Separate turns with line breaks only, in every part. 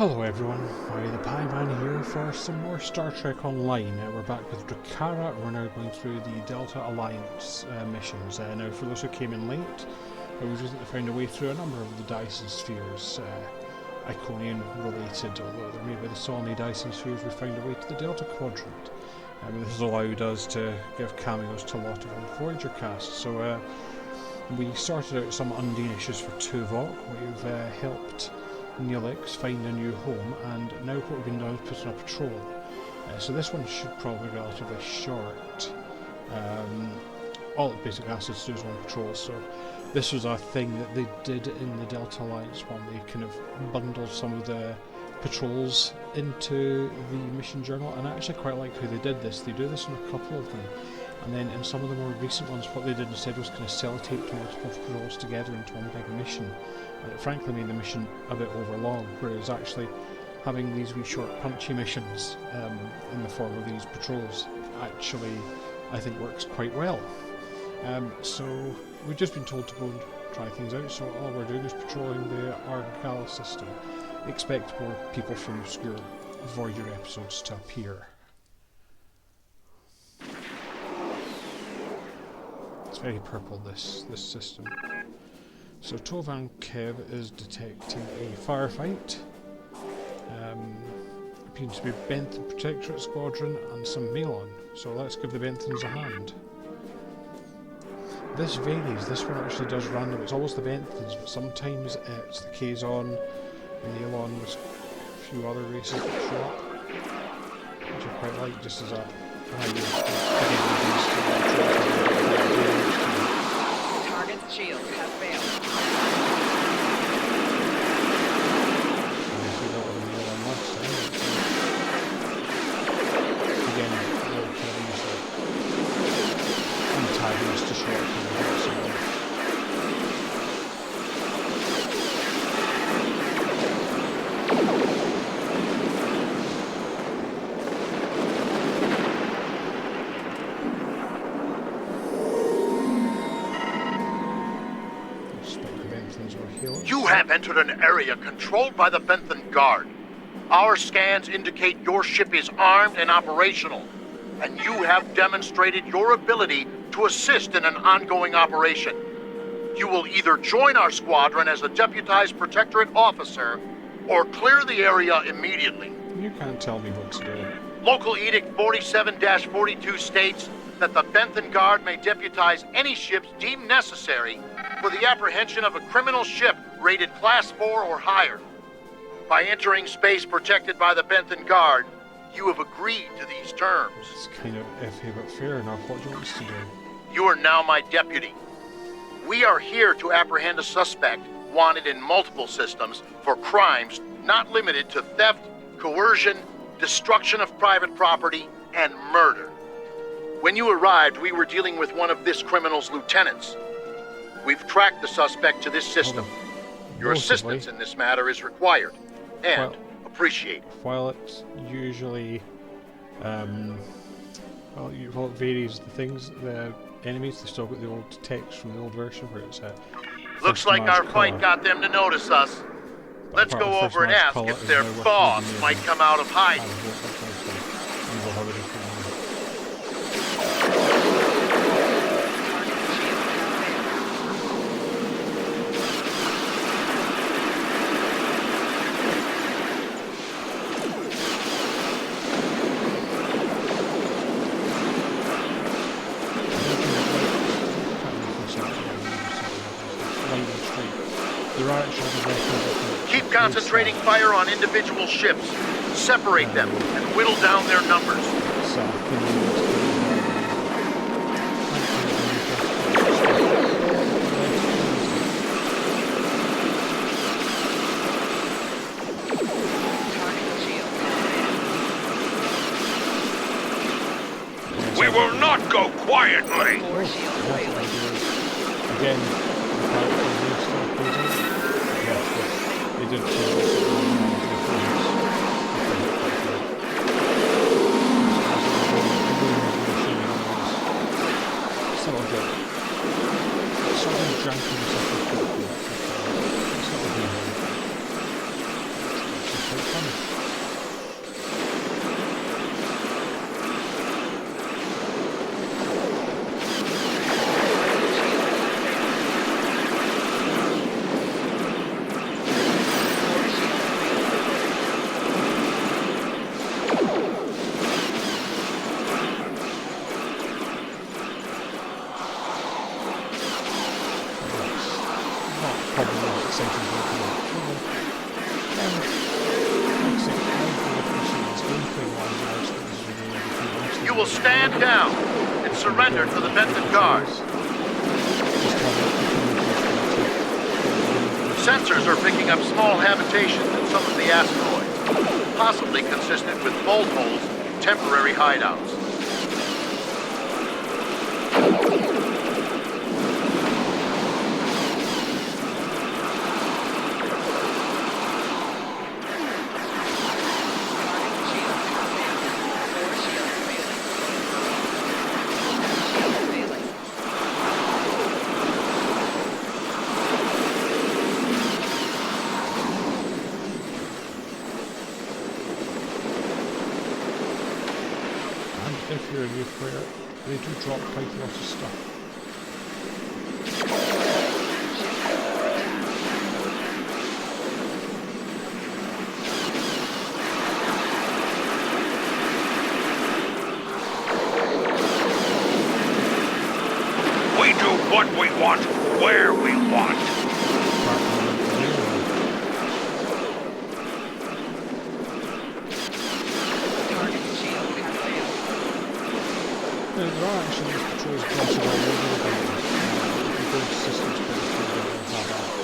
Hello everyone, the Pie Man here for some more Star Trek Online. We're back with Drakhara. We're now going through the Delta Alliance missions. Now for those who came in late, we recently found a way through a number of the Dyson spheres, Iconian related, although they're made by the Sony Dyson spheres. We found a way to the Delta Quadrant. This has allowed us to give cameos to a lot of old Voyager cast. So we sorted out some Undine issues for Tuvok. We've helped Neelix find a new home, and now what we've been doing is putting a patrol. So this one should probably be relatively short. All it basically asks us to do is one patrol, so this was a thing that they did in the Delta Alliance one. They kind of bundled some of the patrols into the mission journal, and I actually quite like how they did this. They do this in a couple of them, and then in some of the more recent ones what they did instead was kind of sellotape multiple patrols together into one big mission, and it frankly made the mission a bit overlong, whereas actually having these wee short punchy missions in the form of these patrols actually I think works quite well. So we've just been told to go and try things out, so all we're doing is patrolling the Argyle system. Expect more people from obscure Voyager episodes to appear. It's very purple, this system. So Tovan Kev is detecting a firefight. Appears to be Bentham Protectorate Squadron and some Malon. So let's give the Benthams a hand. This varies. This one actually does random. It's always the Benthams, but sometimes it's the Kazon, the Malon, with a few other races that show up, which I quite like, just as a
Target's shields have failed.
Again, we'll kind of use the antagonist to show up in the next one.
You have entered an area controlled by the Bentham Guard. Our scans indicate your ship is armed and operational, and you have demonstrated your ability to assist in an ongoing operation. You will either join our squadron as a deputized Protectorate officer, or clear the area immediately.
You can't tell me what to do.
Local Edict 47-42 states that the Bentham Guard may deputize any ships deemed necessary for the apprehension of a criminal ship rated Class 4 or higher. By entering space protected by the Bentham Guard, you have agreed to these terms.
It's kind of iffy, but fair enough. What do you want us to do?
You are now my deputy. We are here to apprehend a suspect wanted in multiple systems for crimes not limited to theft, coercion, destruction of private property, and murder. When you arrived, we were dealing with one of this criminal's lieutenants. We've tracked the suspect to this system. Your assistance in this matter is required and appreciated.
While it's usually, it varies the things, the enemies, they've still got the old text from the old version where it's
looks like our fight got them to notice us. Let's go over and ask if their boss might come out of hiding. Keep concentrating fire on individual ships. Separate them and whittle down their numbers.
We will not go quietly!
Again, they did two.
Stand down and surrender to the Benton guards. Sensors are picking up small habitations in some of the asteroids, possibly consistent with bolt holes in temporary hideouts.
If you're a nuclear, they do drop quite a lot of stuff.
We do what we want, where we want.
There are actually these patrols dotted all over the building. If you go to systems critical, they will have a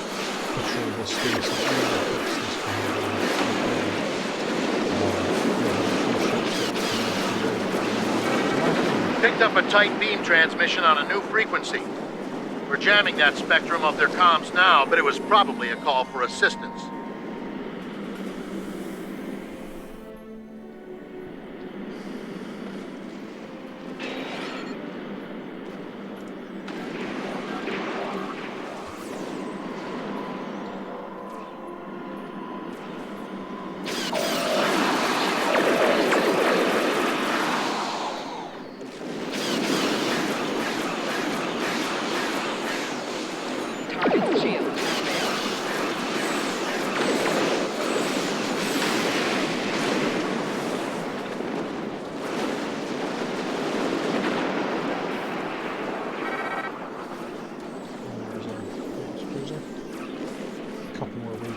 patrol will stay so everyone puts this kind of
Picked up a tight beam transmission on a new frequency. We're jamming that spectrum of their comms now, but it was probably a call for assistance.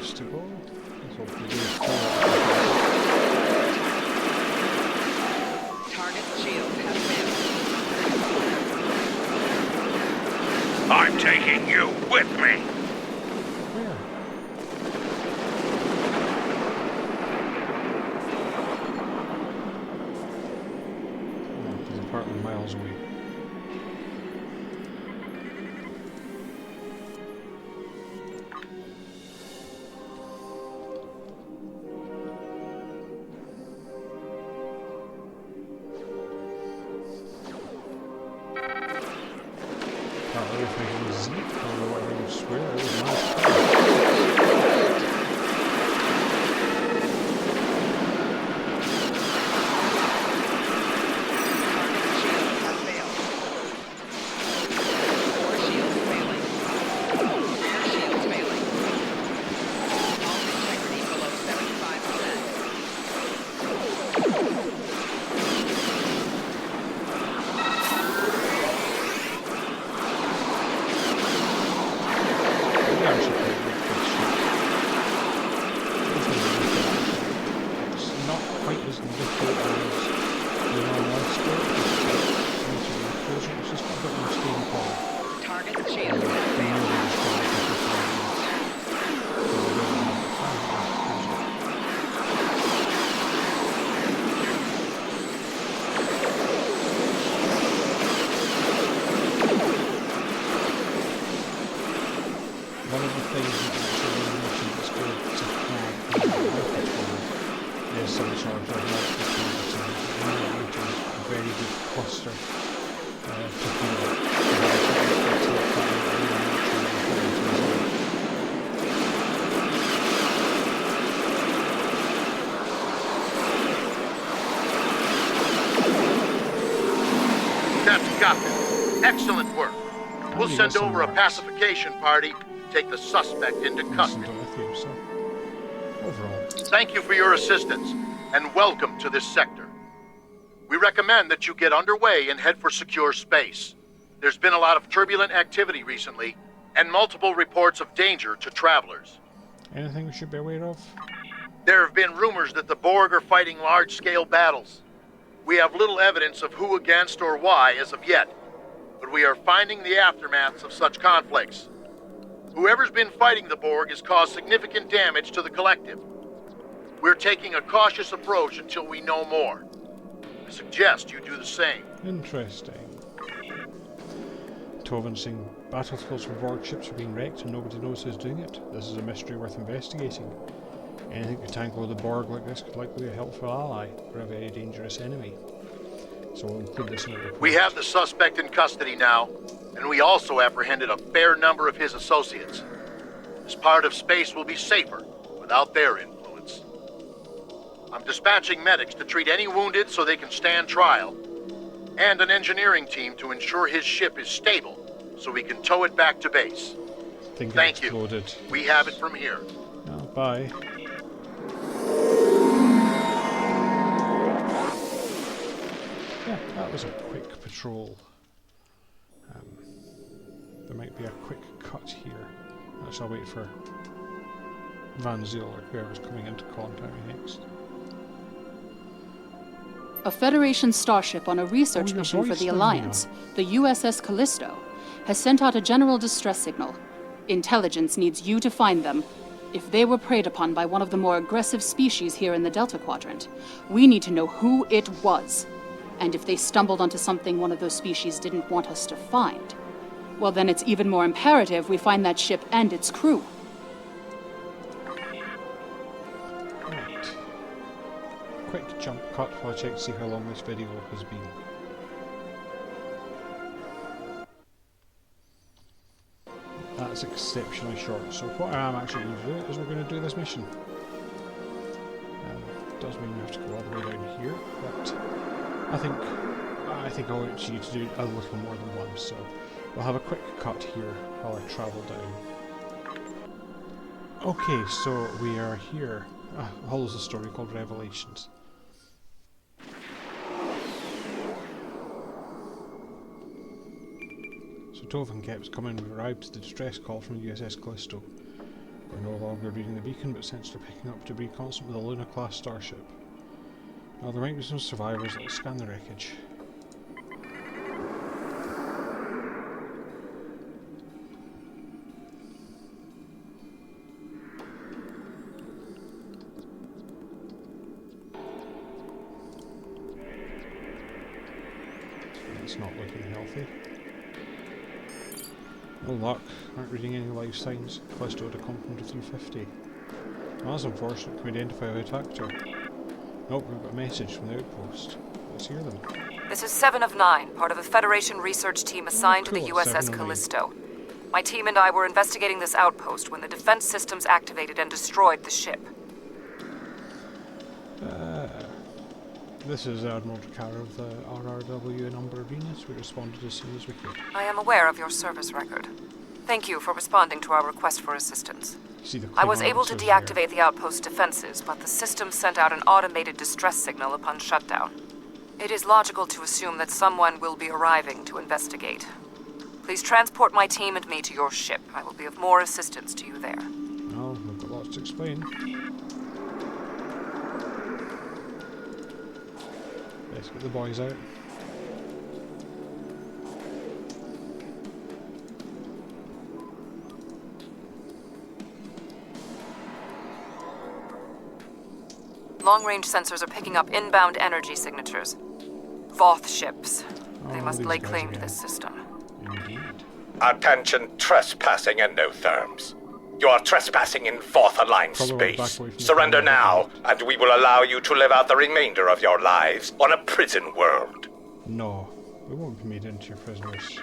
to go.
Target's shield has failed.
I'm taking you with me.
Where? Oh, there's an apartment miles away. One of the things that actually mentioned that's good to have in the is some sort of a very good cluster to
That's got it. Excellent work. We'll send over a pacification party. Take the suspect into custody.
Overall.
Thank you for your assistance, and welcome to this sector. We recommend that you get underway and head for secure space. There's been a lot of turbulent activity recently, and multiple reports of danger to travelers.
Anything we should be aware of?
There have been rumors that the Borg are fighting large-scale battles. We have little evidence of who against or why as of yet, but we are finding the aftermaths of such conflicts. Whoever's been fighting the Borg has caused significant damage to the collective. We're taking a cautious approach until we know more. I suggest you do the same.
Interesting. Tovan saying battlefields for Borg ships are being wrecked and nobody knows who's doing it. This is a mystery worth investigating. Anything to tangle with the Borg like this could likely be a helpful ally or a very dangerous enemy. So we'll include this in the report.
We have the suspect in custody now, and we also apprehended a fair number of his associates. This part of space will be safer without their influence. I'm dispatching medics to treat any wounded so they can stand trial, and an engineering team to ensure his ship is stable so we can tow it back to base. Thank you. We have it from here.
Oh, bye. Yeah, that was a quick patrol. There might be a quick cut here. Actually, I'll wait for Van Ziel or whoever's coming into contact next.
A Federation starship on a research mission for the Alliance, the USS Callisto, has sent out a general distress signal. Intelligence needs you to find them. If they were preyed upon by one of the more aggressive species here in the Delta Quadrant, we need to know who it was. And if they stumbled onto something one of those species didn't want us to find, well then it's even more imperative we find that ship and its crew.
Right. Quick jump cut while I check to see how long this video has been. That's exceptionally short. So what I am actually going to do is we're going to do this mission. Does mean we have to go all the way down here, but I think I want you to do a little more than one, so we'll have a quick cut here while I travel down. Okay, so we are here. Follows a story called Revelations. So Tovan kept coming. We've arrived to the distress call from the USS Callisto. We're no longer reading the beacon, but sensors are picking up debris constant with a Luna-class starship. Now there might be some survivors that will scan the wreckage. It's not looking healthy. No luck, aren't reading any life signs. Callisto had a complement of 350. Well, that's unfortunate. Can we identify who attacked her? Nope, we've got a message from the outpost. Let's hear them.
This is 7 of 9, part of a Federation research team assigned to the
Cool,
USS
7 of 9.
Callisto. My team and I were investigating this outpost when the defense systems activated and destroyed the ship.
This is Admiral Drakhara of the RRW in Umber Arenas. We responded as soon as we could.
I am aware of your service record. Thank you for responding to our request for assistance. I was able to deactivate the outpost's defenses, but the system sent out an automated distress signal upon shutdown. It is logical to assume that someone will be arriving to investigate. Please transport my team and me to your ship. I will be of more assistance to you there.
Well, we've got lots to explain. Let's get the boys out.
Long-range sensors are picking up inbound energy signatures. Voth ships. They must lay claim to this system.
Indeed.
Attention, trespassing endotherms. You are trespassing in Fourth Aligned space. Surrender now, and we will allow you to live out the remainder of your lives on a prison world.
No, we won't be made into your prisoners.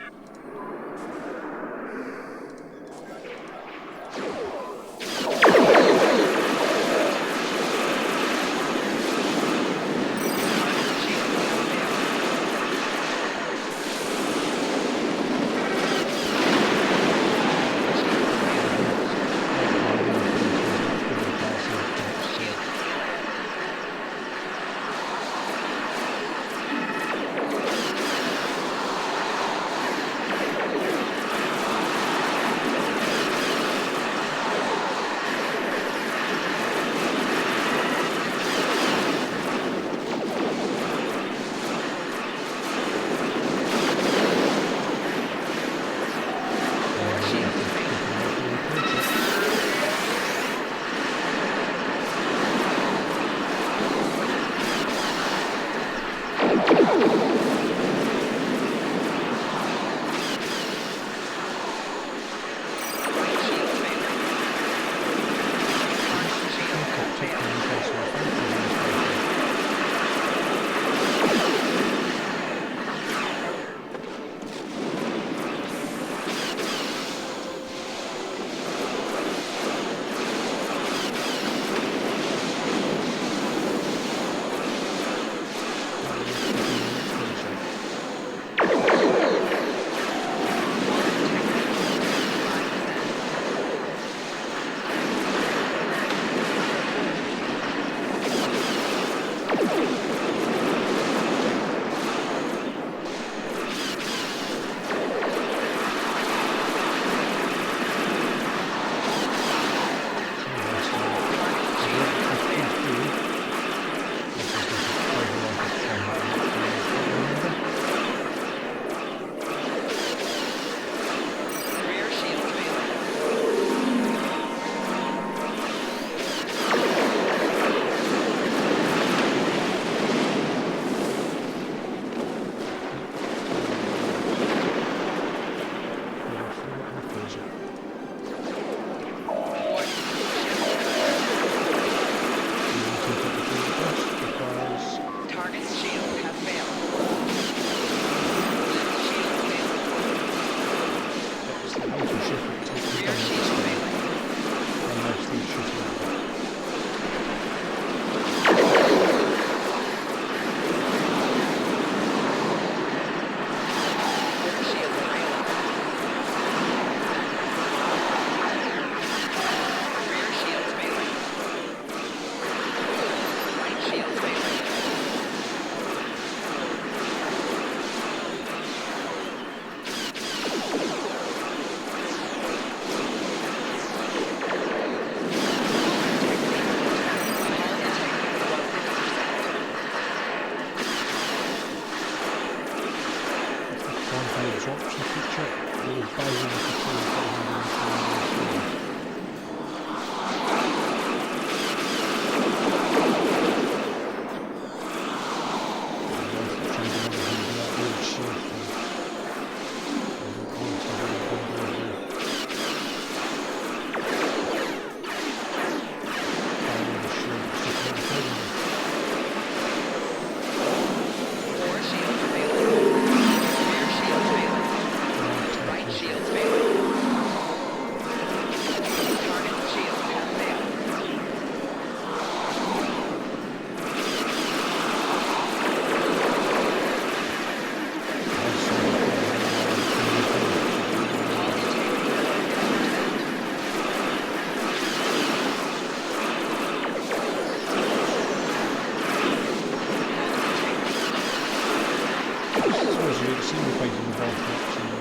is you see me fighting the boss actually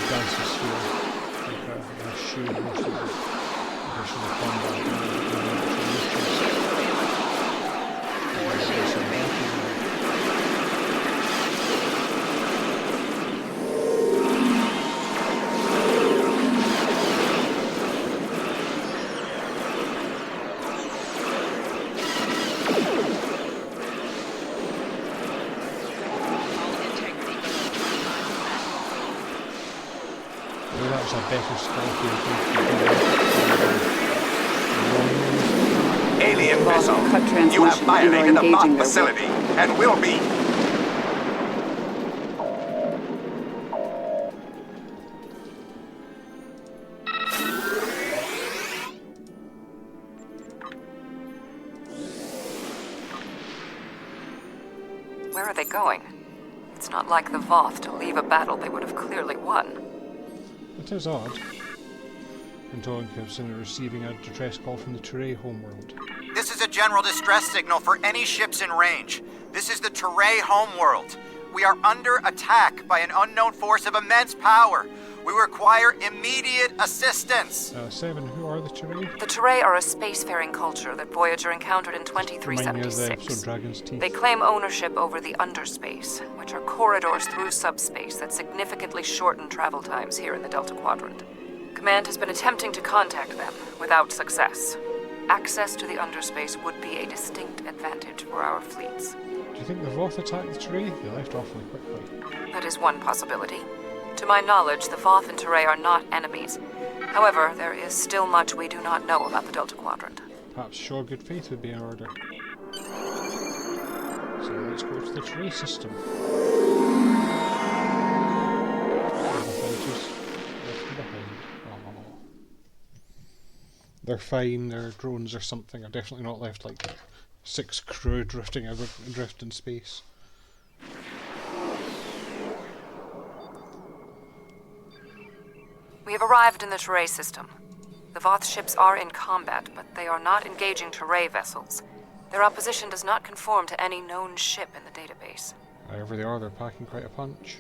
dances sphere. Like a shield most of the additional combat.
Alien vessel, you have violated the Bot facility, and will be.
Where are they going? It's not like the Voth to leave a battle they would have clearly won.
It is odd. Anton considered receiving a distress call from the Turay homeworld.
This is a general distress signal for any ships in range. This is the Turay homeworld. We are under attack by an unknown force of immense power. We require immediate assistance.
7, who are the Turay?
The Turay are a spacefaring culture that Voyager encountered in 2376. They claim ownership over the underspace, which are corridors through subspace that significantly shorten travel times here in the Delta Quadrant. Command has been attempting to contact them, without success. Access to the underspace would be a distinct advantage for our fleets.
Do you think the Voth attacked the Turay? They left awfully quickly.
That is one possibility. To my knowledge, the Voth and Turay are not enemies. However, there is still much we do not know about the Delta Quadrant.
Perhaps show good faith would be in order. So let's go to the Turay system. They're fine, they're drones or something. I've definitely not left like 6 crew drifting adrift in space.
We have arrived in the Turay system. The Voth ships are in combat, but they are not engaging Turay vessels. Their opposition does not conform to any known ship in the database.
However they are, they're packing quite a punch.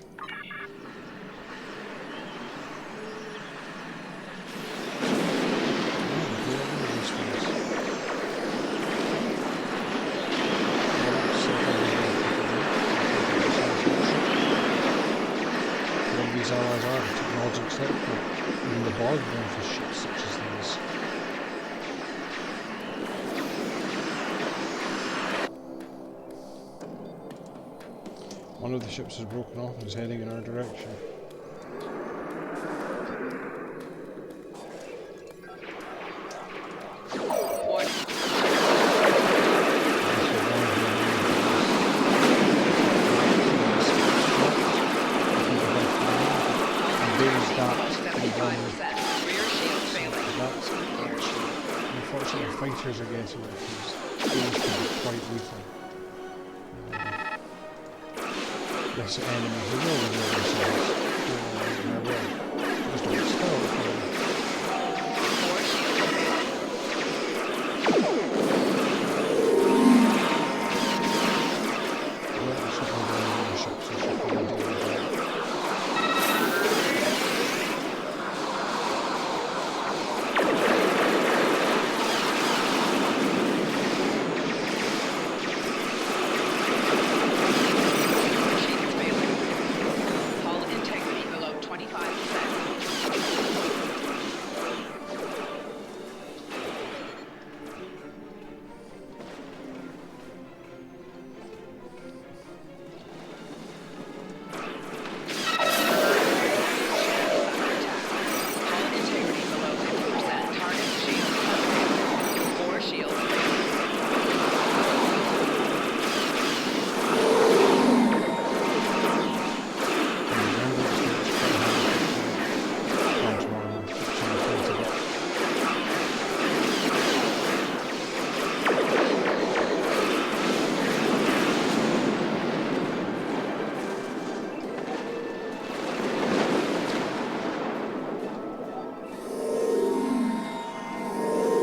These allies are the technology acceptable, even the Borg going for ships such as these. One of the ships has broken off and is heading in our direction. Fighters are getting confused. These can be quite lethal. This enemy who will reveal themselves. Just don't spell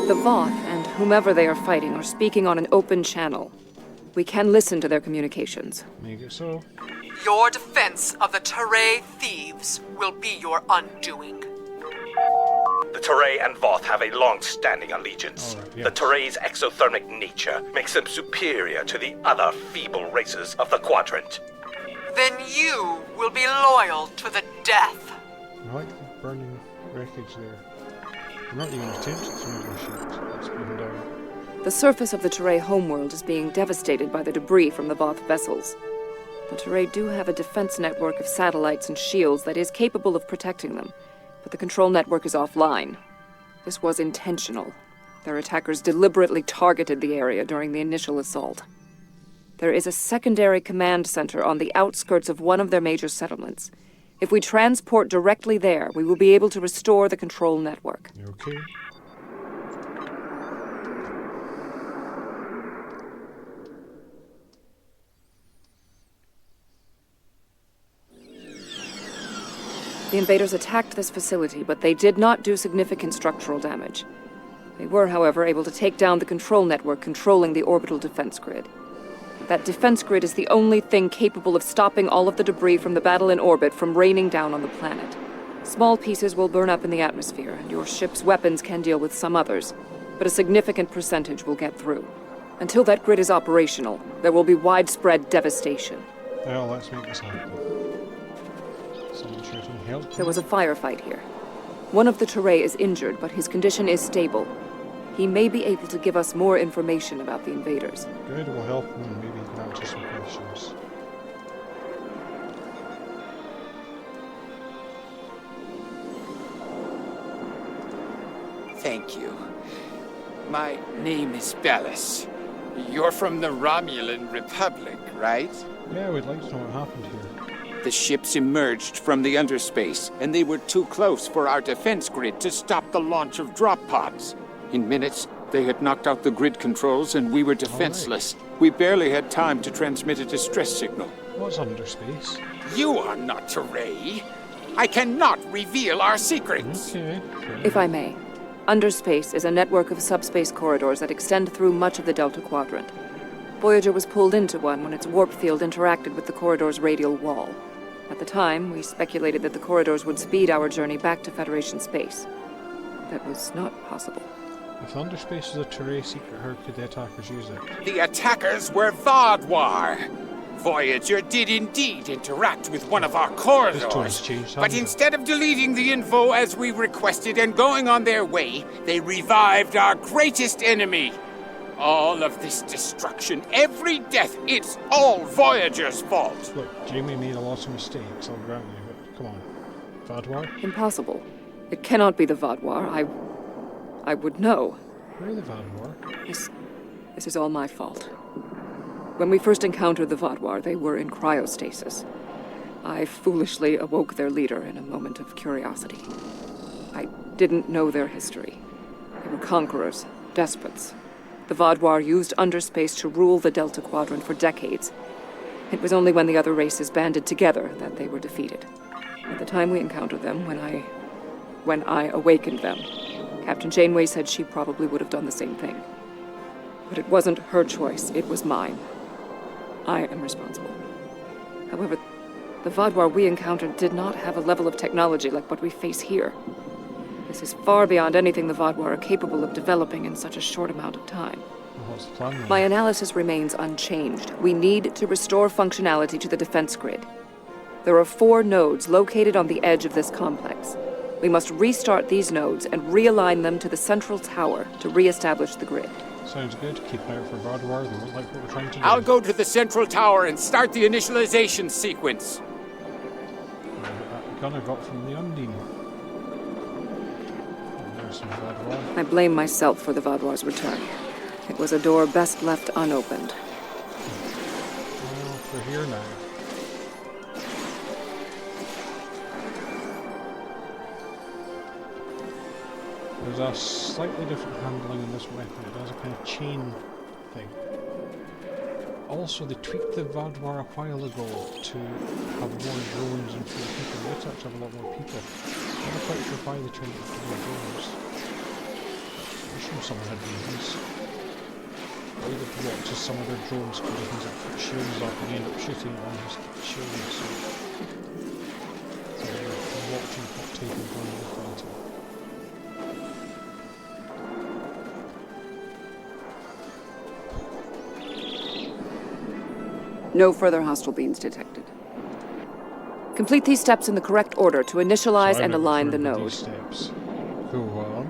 The Voth and whomever they are fighting are speaking on an open channel. We can listen to their communications.
Make it so.
Your defense of the Teray thieves will be your undoing.
The Teray and Voth have a long-standing allegiance.
Right, yes.
The Teray's exothermic nature makes them superior to the other feeble races of the Quadrant.
Then you will be loyal to the death.
I like the burning wreckage there. I'm not even attempting to move my ship. It's burned down.
The surface of the Teray homeworld is being devastated by the debris from the Voth vessels. The Teray do have a defense network of satellites and shields that is capable of protecting them, but the control network is offline. This was intentional. Their attackers deliberately targeted the area during the initial assault. There is a secondary command center on the outskirts of one of their major settlements. If we transport directly there, we will be able to restore the control network.
Okay.
The invaders attacked this facility, but they did not do significant structural damage. They were, however, able to take down the control network controlling the orbital defense grid. That defense grid is the only thing capable of stopping all of the debris from the battle in orbit from raining down on the planet. Small pieces will burn up in the atmosphere, and your ship's weapons can deal with some others, but a significant percentage will get through. Until that grid is operational, there will be widespread devastation.
Well, let's make this happen. Someone shooting help.
There was a firefight here. One of the Teray is injured, but his condition is stable. He may be able to give us more information about the invaders.
Good, we'll help him and maybe he can answer some questions.
Thank you. My name is Bellis. You're from the Romulan Republic, right?
Yeah, we'd like to know what happened here.
The ships emerged from the underspace, and they were too close for our defense grid to stop the launch of drop pods. In minutes, they had knocked out the grid controls, and we were defenseless. Right. We barely had time to transmit a distress signal.
What's underspace?
You are not Teray. I cannot reveal our secrets.
Okay.
If I may, underspace is a network of subspace corridors that extend through much of the Delta Quadrant. Voyager was pulled into one when its warp field interacted with the corridor's radial wall. At the time, we speculated that the corridors would speed our journey back to Federation space. That was not possible.
If underspace is a Teray secret, how could the attackers use it?
The attackers were Vadwar. Voyager did indeed interact with one of our corridors, but instead of deleting the info as we requested and going on their way, they revived our greatest enemy. All of this destruction, every death, it's all Voyager's fault.
Look, Jamie made a lot of mistakes, I'll grant you, but come on. Vadwar?
Impossible. It cannot be the Vadwar. I would know.
Where are the Vadwar?
This is all my fault. When we first encountered the Vadwar, they were in cryostasis. I foolishly awoke their leader in a moment of curiosity. I didn't know their history. They were conquerors, despots. The Vadwar used underspace to rule the Delta Quadrant for decades. It was only when the other races banded together that they were defeated. At the time we encountered them, when I awakened them, Captain Janeway said she probably would have done the same thing. But it wasn't her choice, it was mine. I am responsible. However, the Vadwar we encountered did not have a level of technology like what we face here. This is far beyond anything the Vadwar are capable of developing in such a short amount of time.
What's the plan then?
My analysis remains unchanged. We need to restore functionality to the defense grid. There are 4 nodes located on the edge of this complex. We must restart these nodes and realign them to the central tower to re-establish the grid.
Sounds good. Keep an eye out for Vadwar. They won't like what we're trying to do.
I'll go to the central tower and start the initialization sequence.
That gun I got from the Undine. There's some Vadwar.
I blame myself for the Vadwar's return. It was a door best left unopened.
Well, we're here now. There's a slightly different handling in this weapon. It does a kind of chain thing. Also, they tweaked the Vadwar a while ago to have more drones and fewer people. They actually have a lot more people. I'm not quite sure why they changed it to more drones. I'm sure someone had reasons. Or either watches some of their drones because things that put shields up and you end up shooting it on his shields. So you're watching, not taking one of the fighting.
No further hostile beams detected. Complete these steps in the correct order to initialize and align the node.
Steps. Go on.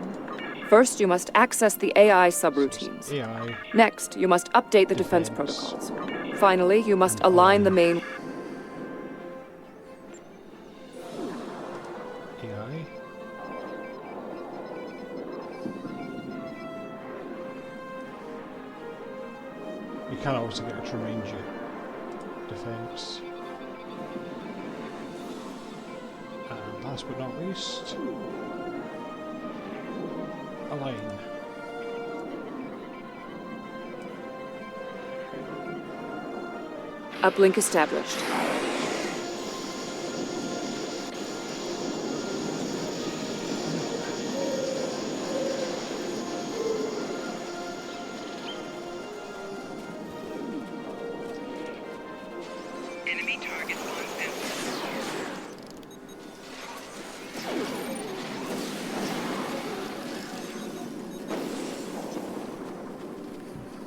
First, you must access the AI subroutines.
AI.
Next, you must update the defense protocols. Finally, you must align the main...
AI. You can also get her to range you. Defense. And last but not least, align.
Uplink established.
Enemy target on sensor.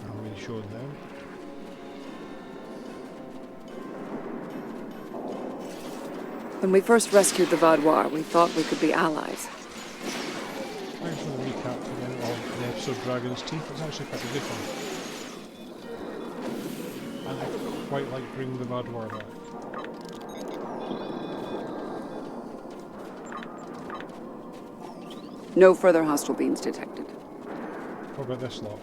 I'll really show them.
When we first rescued the Vaudois, we thought we could be allies.
Thanks for the recap again of the episode Dragon's Teeth. It's actually quite a good one. And I quite like bringing the Vaudois back.
No further hostile beams detected.
What about this lot?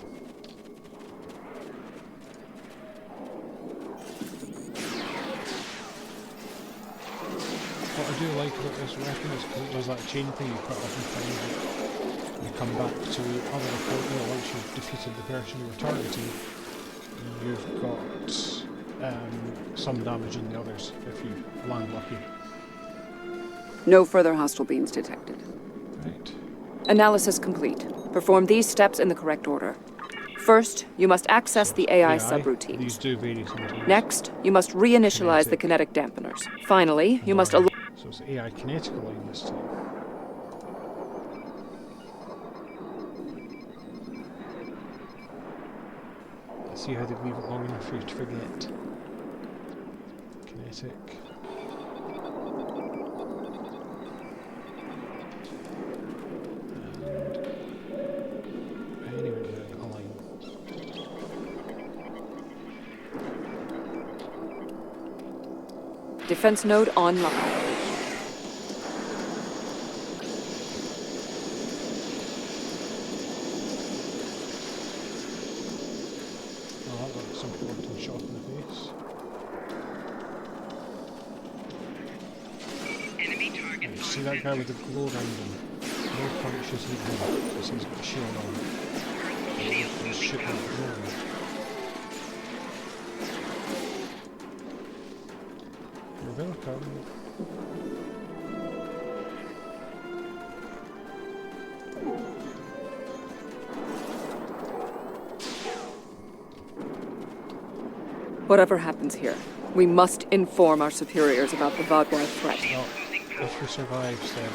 What I do like about this weapon is because it does that chain thing, you put it up and find it. You come back to other equipment once you've defeated the person you were targeting. You've got some damage in the others if you land lucky.
No further hostile beams detected.
Right.
Analysis complete. Perform these steps in the correct order. First, you must access the AI subroutines.
These do vary sometimes.
Next, you must reinitialize the kinetic dampeners. Finally, you must...
So it's AI kinetic align this time. Let's see how they leave it long enough for you to forget. Kinetic. And anyway, align.
Defense node online.
Shot in the face.
Enemy target.
See that guy with the glow around him? No point shooting him because he's got a shield on. He's shooting at the glow. You're welcome.
Whatever happens here, we must inform our superiors about the Vaudois threat.
No, if we survive, stay alive.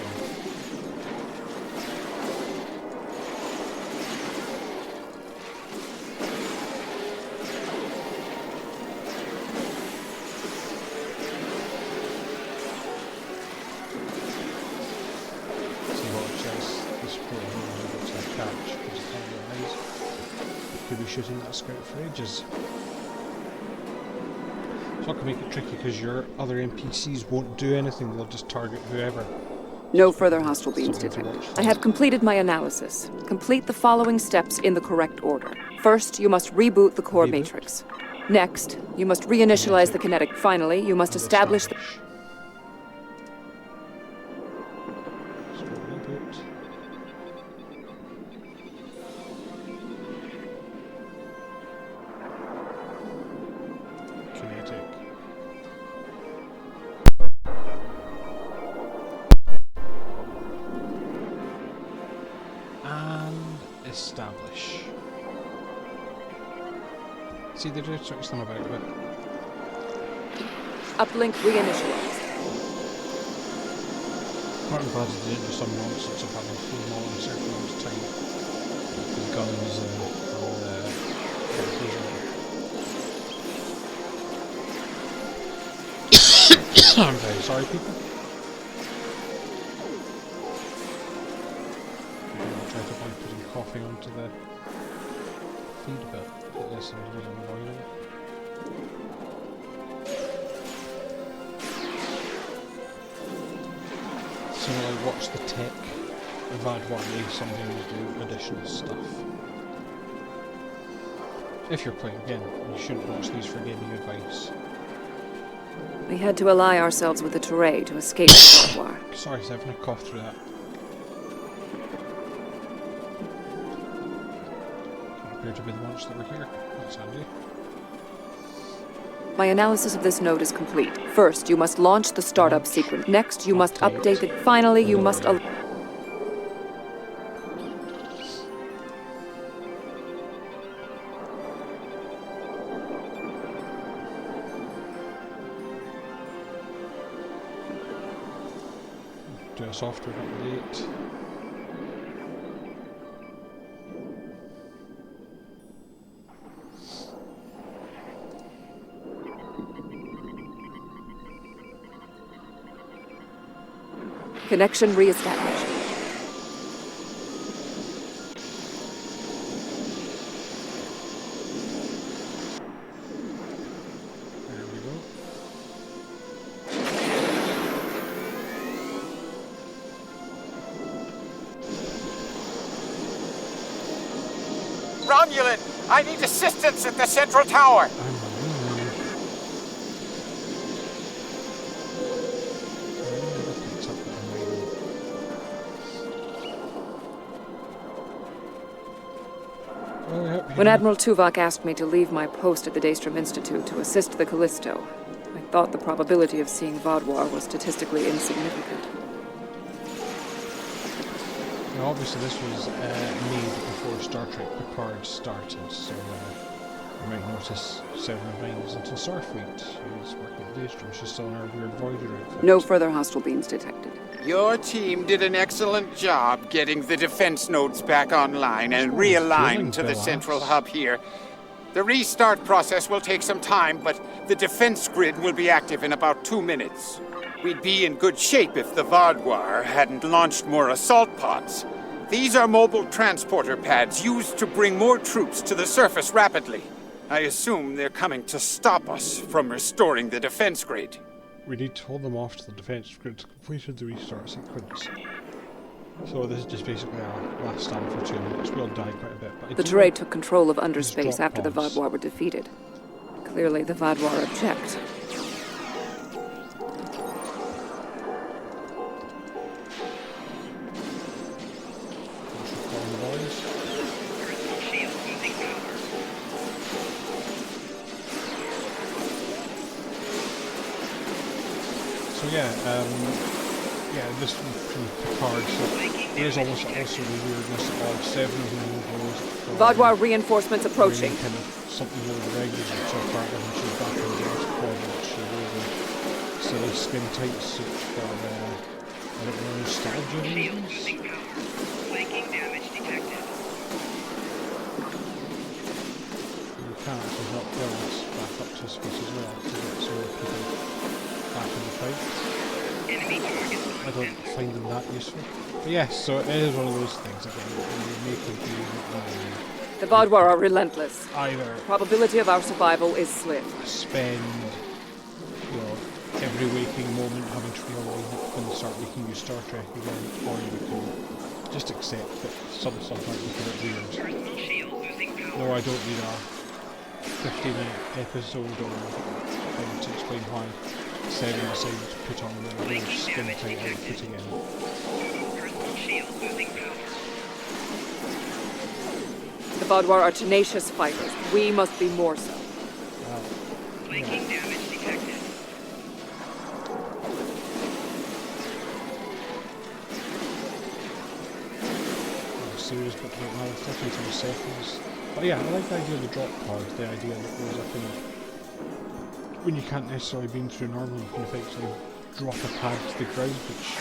See what it says. This poor woman able to catch because it can't realize. Could be shooting that scout for ages. So that can make it tricky because your other NPCs won't do anything, they'll just target whoever.
No further hostile beams detected. I have completed my analysis. Complete the following steps in the correct order. First, you must reboot the core matrix. Next, you must reinitialize the kinetic. Finally, you must establish the...
Establish. See, they did switch them about a bit.
Uplink reinitialized.
Quite glad they didn't do some nonsense of having to pull them all in a certain amount of time. With guns and I'm very sorry, people. I'll try to avoid putting coffee onto the feed a bit. Yes, I'm really avoiding it. So I watch the tech of Adwari, sometimes do additional stuff. If you're playing again, you shouldn't watch these for gaming advice.
We had to ally ourselves with the Teray to escape the barbed wire.
Sorry, Seven, I coughed through that. Don't appear to be the ones that were here. That's handy.
My analysis of this node is complete. First, you must launch the startup sequence. Next, you must update it. Finally, you must...
Do a software update.
Connection reestablished.
There we go.
Romulan, I need assistance at the central tower.
When Admiral Tuvok asked me to leave my post at the Daystrom Institute to assist the Callisto, I thought the probability of seeing Vodwar was statistically insignificant.
Now, obviously this was made before Star Trek Picard started, so you might notice Seven of Nine isn't in Starfleet. She's working at Daystrom. She's still in her weird Voyager outfit.
No further hostile beams detected.
Your team did an excellent job getting the defense nodes back online and realigned to the central hub here. The restart process will take some time, but the defense grid will be active in about 2 minutes. We'd be in good shape if the Vodwar hadn't launched more assault pods. These are mobile transporter pads used to bring more troops to the surface rapidly. I assume they're coming to stop us from restoring the defense grid.
We need to hold them off to the defense grid to complete the restart sequence. So this is just basically our last stand for 2 minutes. We'll die quite a bit. But
the Teray took control of underspace after the Vodwar were defeated. Clearly the Vodwar object.
This from Picard, so there's almost also the weirdness of Seven of Nine goes from
Vodwar reinforcements approaching.
Kind of something more regular to a part when she's back in the Delta Pod, which wore the silly skin tight suit for I don't know, nostalgia reasons. You can actually help build this back up to space as well to get some more people back in the fight. I don't find them that useful. But yes, so it is one of those things again, when you make a deal
the Vodwar are relentless.
Either
probability of our survival is slim.
Spend every waking moment having to realign up and start making you Star Trek again, or you can just accept that some stuff might look a bit weird. No, I don't need a 15-minute episode or thing to explain why Seven decided to put on the weird skin tight outfit again.
The Vodwar are tenacious fighters. We must be more so.
Flanking damage detected.
Serious, but right now, 32 seconds. But yeah, I like the idea of the drop pod, the idea that there's a kind of, when you can't necessarily beam through normally, you can effectively drop a pad to the ground, which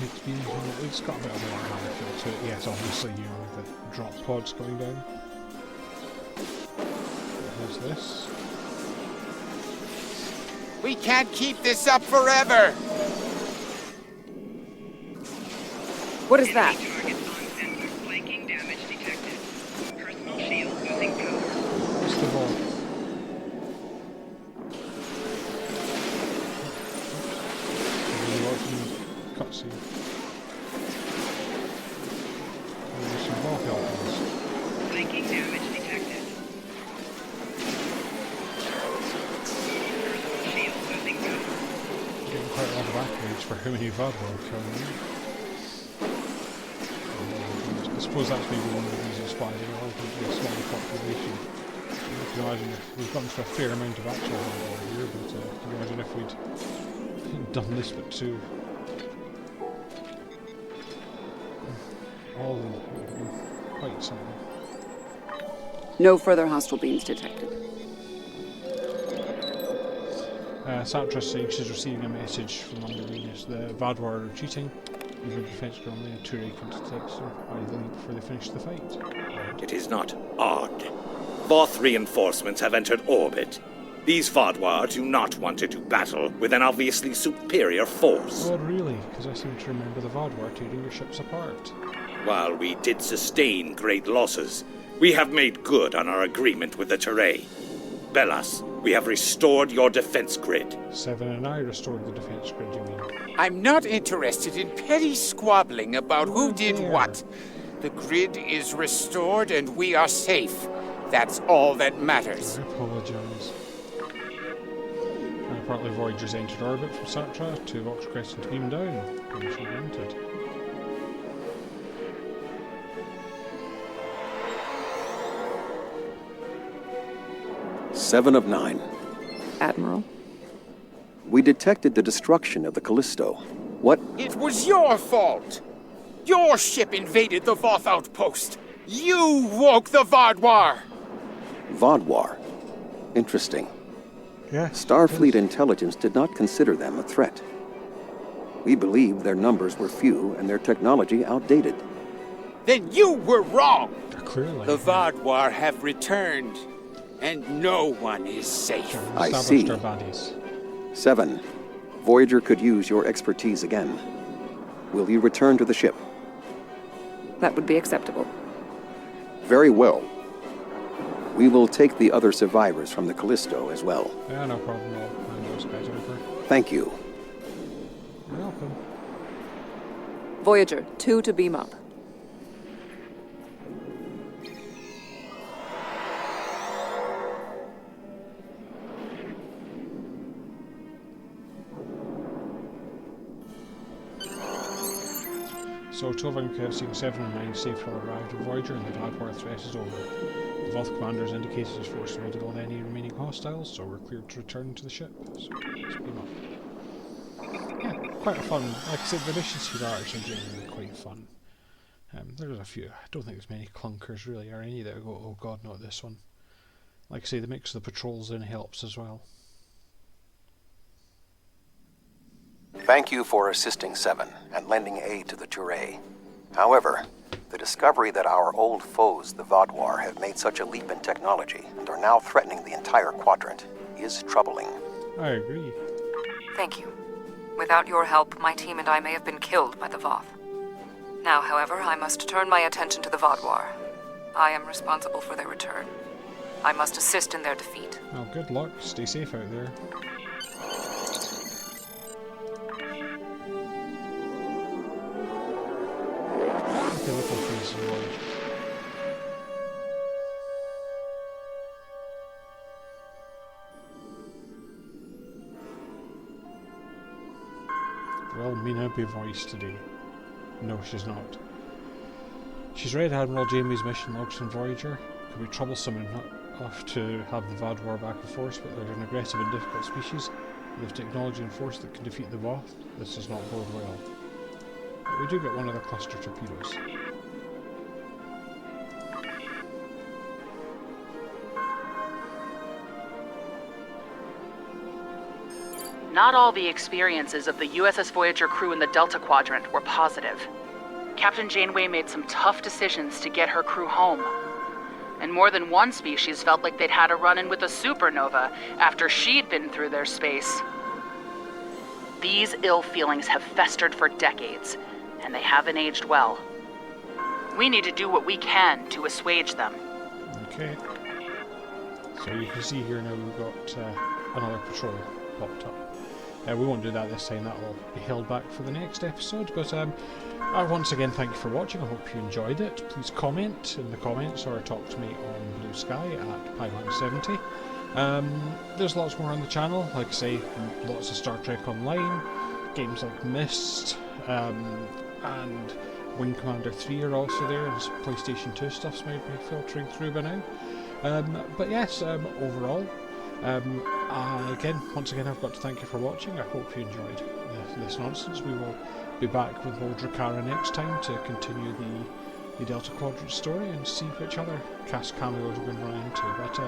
makes beam, it's got a bit of a Warhammer feel to it. Yes, obviously, you know, the drop pods going down. There's this.
We can't keep this up forever!
What is that?
Flanking damage detected. Personal shield losing power.
What's the ball? Cutscene. There's some ball helpers.
Flanking damage detected. Personal shield losing power.
Getting quite a lot of accolades for how many VAD were killing. I suppose that's maybe one of the reasons why they are going to be a smaller population. You can imagine if we've gone through a fair amount of actual hardware here, but you can imagine if we'd done this bit too. All in quite something.
No further hostile beams detected.
Satra saying she's receiving a message from one of the leaders. The Vadwar are retreating. Even defense ground only a Touré can detect, so either leave before they finish the fight.
It is not odd. Voth reinforcements have entered orbit. These Vadwar do not want to do battle with an obviously superior force.
Oh, really? Because I seem to remember the Vadwar tearing your ships apart.
While we did sustain great losses, we have made good on our agreement with the Touré. Bellas, we have restored your defense grid.
7 and I restored the defense grid, you mean?
I'm not interested in petty squabbling about who did what. The grid is restored and we are safe. That's all that matters.
I apologise. And apparently Voyager's entered orbit from Satra to Vox Crescent to beam down. Permission granted.
Seven of 9.
Admiral?
We detected the destruction of the Callisto. What?
It was your fault! Your ship invaded the Voth outpost! You woke the Vadwar!
Vadwar? Interesting.
Yeah.
Starfleet intelligence did not consider them a threat. We believed their numbers were few and their technology outdated.
Then you were wrong!
Clearly.
The Vadwar have returned, and no one is safe.
I see. 7. Voyager could use your expertise again. Will you return to the ship?
That would be acceptable.
Very well. We will take the other survivors from the Callisto as well.
Yeah, no problem. I'll hand those guys over.
Thank you.
You're welcome.
Voyager, 2 to beam up.
So, Tovan seeing 7 and 9 safe have arrived at Voyager and the Vadwar threat is over. The Voth commander has indicated his force will deal with any remaining hostiles, so we're cleared to return to the ship. So, let's beam up. Yeah, quite a fun. Like I said, the missions here are actually genuinely quite fun. There's a few. I don't think there's many clunkers really, or any that go, oh god, not this one. Like I say, the mix of the patrols in helps as well.
Thank you for assisting 7 and lending aid to the Touré. However, the discovery that our old foes, the Vadwar, have made such a leap in technology and are now threatening the entire quadrant is troubling.
I agree.
Thank you. Without your help, my team and I may have been killed by the Voth. Now, however, I must turn my attention to the Vadwar. I am responsible for their return. I must assist in their defeat.
Oh, good luck. Stay safe out there. Little face and voice. Well, may not be voiced today. No, she's not. She's read Admiral Janeway's mission logs from Voyager. Could be troublesome enough to have the Vadwar back in force, but they're an aggressive and difficult species. They have technology and force that can defeat the Voth. This does not bode well. But we do get one of the cluster torpedoes.
Not all the experiences of the USS Voyager crew in the Delta Quadrant were positive. Captain Janeway made some tough decisions to get her crew home. And more than one species felt like they'd had a run-in with a supernova after she'd been through their space. These ill feelings have festered for decades, and they haven't aged well. We need to do what we can to assuage them.
Okay. So you can see here now we've got another patrol popped up. We won't do that this time, that will be held back for the next episode, but once again thank you for watching. I hope you enjoyed it. Please comment in the comments or talk to me on Blue Sky at Pyman70. There's lots more on the channel, like I say, lots of Star Trek Online, games like Myst, and Wing Commander 3 are also there, and some PlayStation 2 stuff's might be filtering through by now. But yes, overall, again, once again, I've got to thank you for watching. I hope you enjoyed this nonsense. We will be back with more Drakhara next time to continue the Delta Quadrant story and see which other cast cameos we're going to run into. But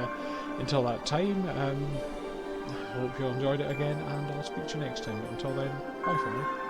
until that time, I hope you enjoyed it again, and I'll speak to you next time. But until then, bye for now.